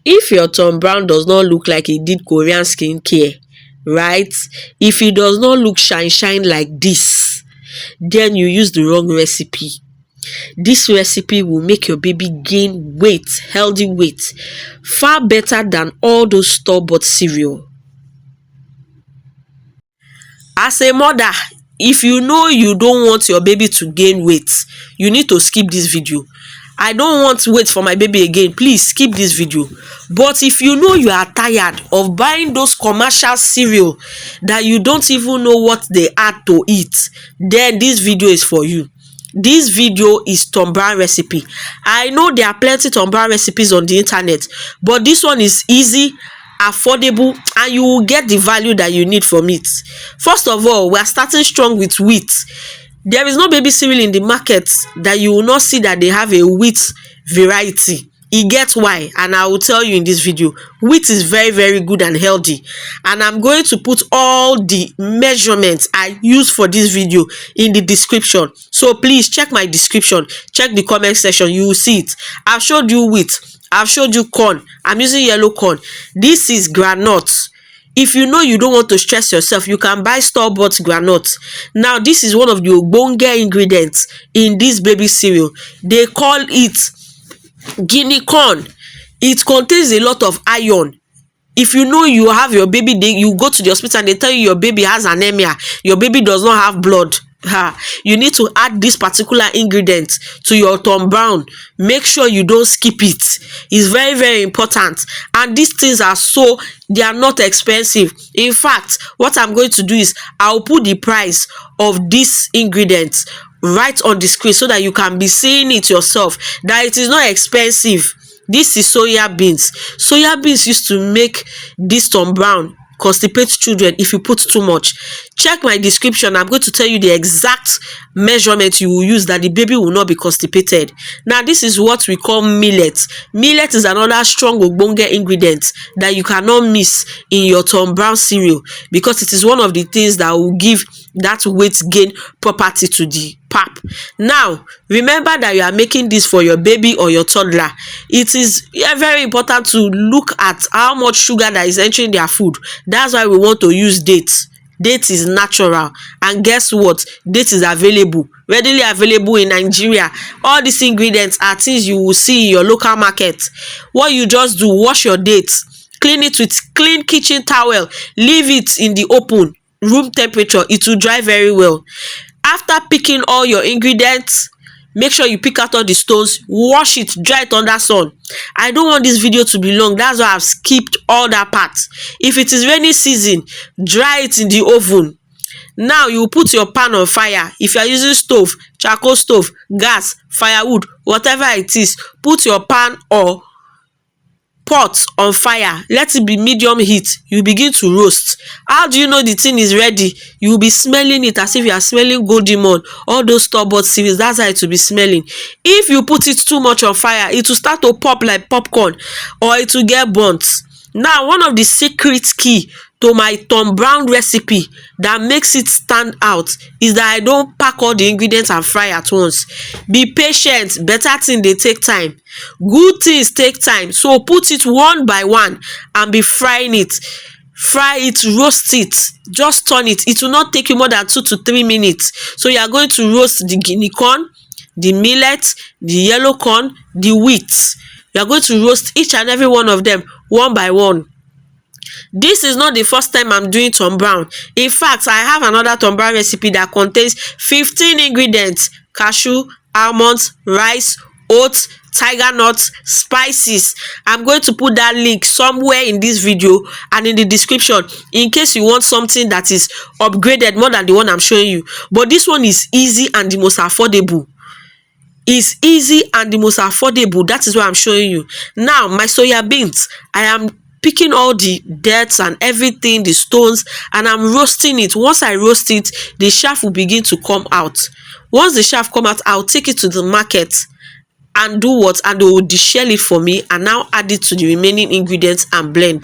If your Tom Brown does not look like he did Korean skincare, right? If it does not look shine like this, then you use the wrong recipe. This recipe will make your baby gain weight, healthy weight, far better than all those store-bought cereal. As a mother, if you know you don't want your baby to gain weight, you need to skip this video. I don't want weight for my baby again, please skip this video. But if you know you are tired of buying those commercial cereal that you don't even know what they add to eat, then this video is for you. This video is Tom Brown recipe. I know there are plenty Tom Brown recipes on the internet, but this one is easy, affordable, and you will get the value that you need from it. First of all, we are starting strong with wheat. There is no baby cereal in the market that you will not see that they have a wheat variety. E get why, and I will tell you in this video. Wheat is very, very good and healthy, and I'm going to put all the measurements I use for this video in the description. So please check my description, check the comment section, you will see it. I've showed you wheat, I've showed you corn, I'm using yellow corn. This is groundnuts. If you know you don't want to stress yourself, you can buy store-bought groundnuts. Now, this is one of the ogbonge ingredients in this baby cereal. They call it Guinea corn. It contains a lot of iron. If you know you have your baby, you go to the hospital and they tell you your baby has anemia, your baby does not have blood, you need to add this particular ingredient to your Tom Brown. Make sure you don't skip it. It's very, very important. And these things they are not expensive. In fact, what I'm going to do is I'll put the price of this ingredient right on the screen so that you can be seeing it yourself, that it is not expensive. This is soya beans. Soya beans used to make this Tom Brown constipate children if you put too much. Check my description. I'm going to tell you the exact measurement you will use that the baby will not be constipated. Now, this is what we call millet. Millet is another strong ogbonge ingredient that you cannot miss in your Tom Brown cereal, because it is one of the things that will give that weight gain property to the pap. Now, remember that you are making this for your baby or your toddler. It is very important to look at how much sugar that is entering their food. That's why we want to use dates. Date is natural, and guess what? Date is available, readily available in Nigeria. All these ingredients are things you will see in your local market. What you just do, wash your dates, clean it with clean kitchen towel, leave it in the open room temperature. It will dry very well. After picking all your ingredients, make sure you pick out all the stones, wash it, dry it under sun. I don't want this video to be long, that's why I've skipped all that part. If it is rainy season, dry it in the oven. Now you put your pan on fire. If you are using stove, charcoal stove, gas, firewood, whatever it is, put your pan or pot on fire. Let it be medium heat. You begin to roast. How do you know the thing is ready? You will be smelling it as if you are smelling golden morn, all those store-bought cereals. That's how it will be smelling. If you put it too much on fire, it will start to pop like popcorn, or it will get burnt. Now, one of the secret key to my Tom Brown recipe that makes it stand out is that I don't pack all the ingredients and fry at once. Be patient. Better things, they take time. Good things take time. So put it one by one and be frying it. Fry it, roast it, just turn it. It will not take you more than 2 to 3 minutes. So you are going to roast the guinea corn, the millet, the yellow corn, the wheat. You are going to roast each and every one of them one by one. This is not the first time I'm doing Tom Brown. In fact, I have another Tom Brown recipe that contains 15 ingredients: cashew, almonds, rice, oats, tiger nuts, spices. I'm going to put that link somewhere in this video and in the description in case you want something that is upgraded more than the one I'm showing you. But this one is easy and the most affordable. It's easy and the most affordable. That is what I'm showing you. Now, my soya beans, I am picking all the dirt and everything, the stones, and I'm roasting it. Once I roast it, the chaff will begin to come out. Once the chaff come out, I'll take it to the market and do what? And they will deshell it for me and now add it to the remaining ingredients and blend.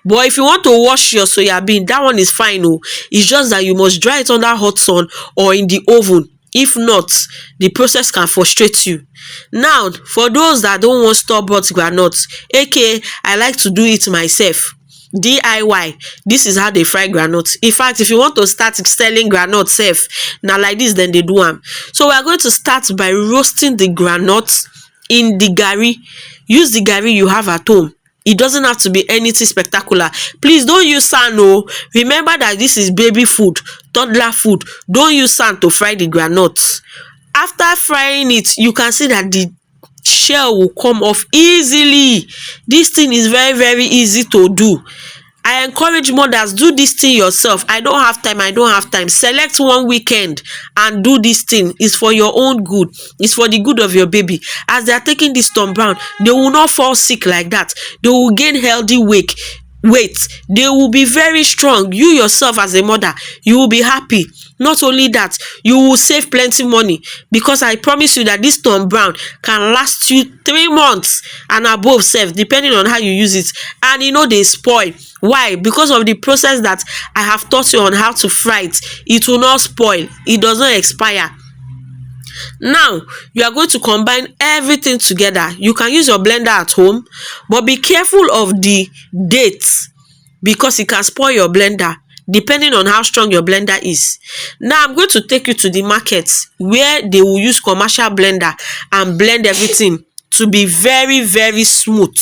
But if you want to wash your soya bean, that one is fine. Oh, it's just that you must dry it under hot sun or in the oven If not, the process can frustrate you. Now, for those that don't want store-bought groundnuts, aka I like to do it myself, DIY, this is how they fry groundnuts. In fact, if you want to start selling groundnuts sef, na like this dem dey do am. So we are going to start by roasting the groundnuts in the garri. Use the garri you have at home. It doesn't have to be anything spectacular. Please don't use sand o. Remember that this is baby food, toddler food. Don't use sand to fry the groundnuts. After frying it, you can see that the shell will come off easily. This thing is very, very easy to do. I encourage mothers, do this thing yourself. I don't have time. Select one weekend and do this thing. It's for your own good. It's for the good of your baby. As they are taking this Tom Brown, they will not fall sick like that. They will gain healthy weight. They will be very strong. You yourself as a mother, you will be happy. Not only that, you will save plenty money, because I promise you that this Tom Brown can last you 3 months and above sef, depending on how you use it, and they spoil. Why? Because of the process that I have taught you on how to fry it. It will not spoil. It does not expire. Now, you are going to combine everything together. You can use your blender at home, but be careful of the dates, because it can spoil your blender depending on how strong your blender is. Now, I'm going to take you to the market where they will use commercial blender and blend everything to be very, very smooth.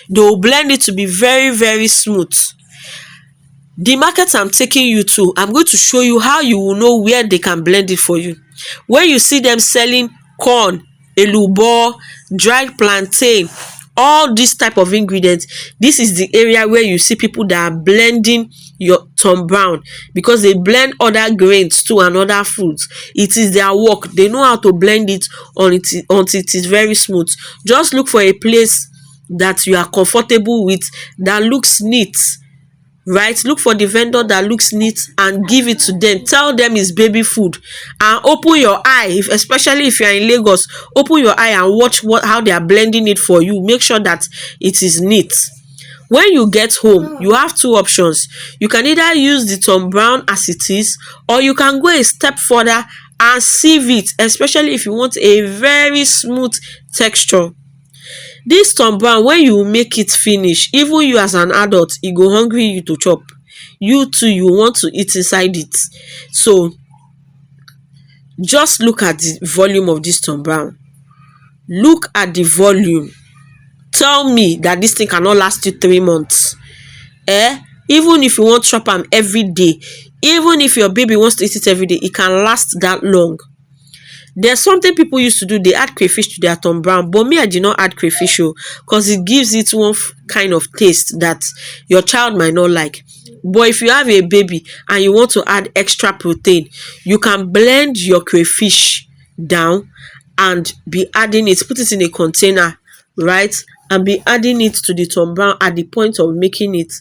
They will blend it to be very, very smooth. The market I'm taking you to, I'm going to show you how you will know where they can blend it for you. When you see them selling corn, elubo, dried plantain, all this type of ingredients, this is the area where you see people that are blending your Tom Brown, because they blend other grains too and other foods. It is their work. They know how to blend it until it is very smooth. Just look for a place that you are comfortable with, that looks neat. Right? Look for the vendor that looks neat and give it to them. Tell them it's baby food, and open your eye, especially if you are in Lagos. Open your eye and watch how they are blending it for you. Make sure that it is neat. When you get home, you have 2 options. You can either use the Tom Brown as it is, or you can go a step further and sieve it, especially if you want a very smooth texture. This Tom Brown, when you make it finish, even you as an adult, e go hungry you to chop. You too, you want to eat inside it. So just look at the volume of this Tom Brown. Look at the volume. Tell me that this thing cannot last you 3 months. Even if you want to chop am every day, even if your baby wants to eat it every day, it can last that long. There's something people used to do. They add crayfish to their Tom Brown, but me, I did not add crayfish because it gives it one kind of taste that your child might not like. But if you have a baby and you want to add extra protein, you can blend your crayfish down and be adding it, put it in a container, right? And be adding it to the Tom Brown at the point of making it.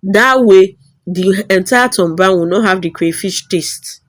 That way, the entire Tom Brown will not have the crayfish taste.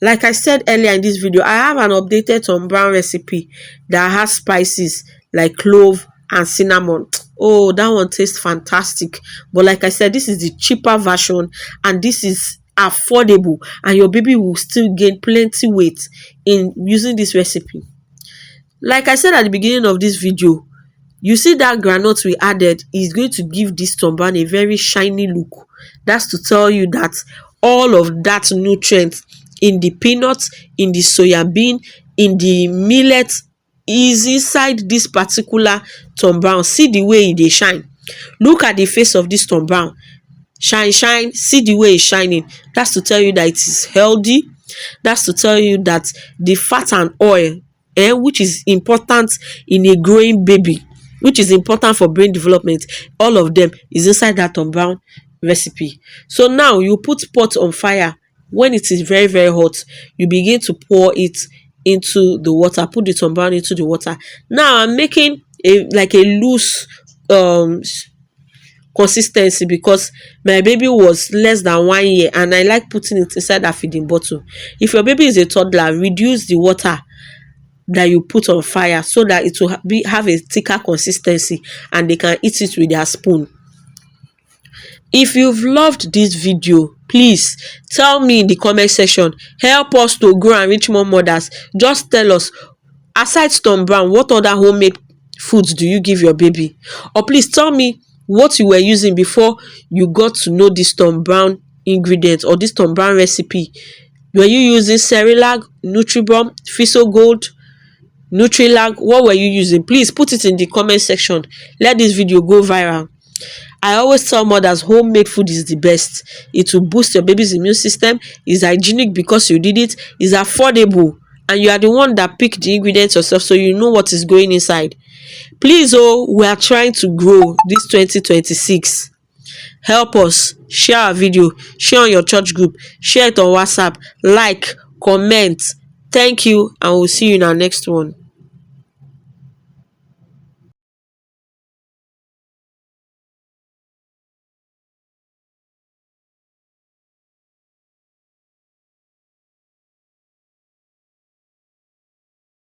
Like I said earlier in this video, I have an updated Tom Brown recipe that has spices like clove and cinnamon. Oh, that one tastes fantastic. But like I said, this is the cheaper version and this is affordable, and your baby will still gain plenty weight in using this recipe. Like I said at the beginning of this video, you see that groundnut we added is going to give this Tom Brown a very shiny look. That's to tell you that all of that nutrients in the peanuts, in the soya bean, in the millet is inside this particular Tom Brown. See the way they shine. Look at the face of this Tom Brown. Shine, shine. See the way it's shining. That's to tell you that it is healthy. That's to tell you that the fat and oil, which is important in a growing baby, which is important for brain development, all of them is inside that Tom Brown recipe. So now you put pot on fire. When it is very, very hot, you begin to pour it into the water. Put the Tom Brown into the water. Now I'm making a loose consistency because my baby was less than 1 year and I like putting it inside a feeding bottle. If your baby is a toddler, reduce the water that you put on fire so that it will have a thicker consistency and they can eat it with their spoon. If you've loved this video, please tell me in the comment section. Help us to grow and reach more mothers. Just tell us, aside Storm Brown, what other homemade foods do you give your baby? Or please tell me what you were using before you got to know this Storm Brown ingredient or this Storm Brown recipe. Were you using Cerelac, Nutribomb, Fiso Gold, Nutrilag? What were you using? Please put it in the comment section. Let this video go viral. I always tell mothers homemade food is the best. It will boost your baby's immune system. It's hygienic because you did it. It's affordable. And you are the one that picked the ingredients yourself, so you know what is going inside. Please, we are trying to grow this 2026. Help us. Share our video. Share on your church group. Share it on WhatsApp. Like, comment. Thank you, and we'll see you in our next one.